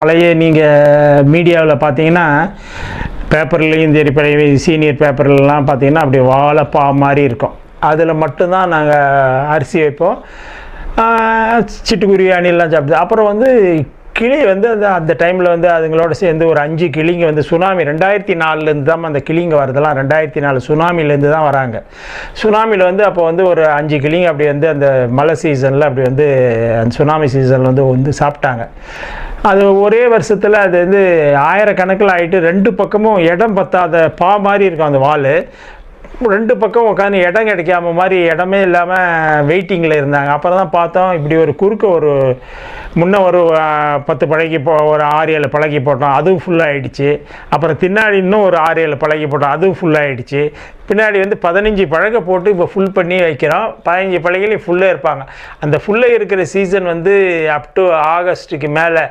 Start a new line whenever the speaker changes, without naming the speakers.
பழைய நீங்கள் மீடியாவில் பார்த்தீங்கன்னா பேப்பர்லேயும் சரி சீனியர் பேப்பர்லாம் பார்த்தீங்கன்னா அப்படி வாழைப்பா மாதிரி இருக்கும். அதில் மட்டும்தான் நாங்கள் அரிசி வைப்போம். சிட்டுக்குருவி அணிலாம் சாப்பிடுது. அப்புறம் வந்து கிளி வந்து அந்த டைமில் வந்து அதுங்களோட சேர்ந்து ஒரு 5 கிளிங்க வந்து சுனாமி 2004 தான் அந்த கிளிங்க வரதெல்லாம் 2004 சுனாமிலேருந்து தான் வராங்க. சுனாமியில் வந்து அப்போ வந்து ஒரு 5 கிளிங்க அப்படி வந்து அந்த மழை சீசனில் அப்படி வந்து அந்த சுனாமி சீசனில் வந்து சாப்பிட்டாங்க. அது ஒரே வருஷத்தில் அது வந்து ஆயிரக்கணக்கில் ஆகிட்டு 2 பக்கமும் இடம் பத்தாத மாதிரி இருக்கும். அந்த வால் 2 பக்கம் உட்காந்து இடம் கிடைக்காம மாதிரி இடமே இல்லாமல் வெயிட்டிங்கில் இருந்தாங்க. அப்புறம் தான் பார்த்தோம் இப்படி ஒரு குறுக்க ஒரு முன்னே ஒரு 10 பழகி ஒரு 6-7 பழகி போட்டோம், அதுவும் ஃபுல்லாகிடுச்சு. அப்புறம் பின்னாடி இன்னும் ஒரு 6-7 பழகி போட்டோம், அதுவும் ஃபுல்லாகிடுச்சு. பின்னாடி வந்து 15 பழகை போட்டு இப்போ ஃபுல் பண்ணி வைக்கிறோம். 15 பழகையும் ஃபுல்லாக இருப்பாங்க. அந்த ஃபுல்லாக இருக்கிற சீசன் வந்து அப் டு ஆகஸ்ட்டுக்கு மேலே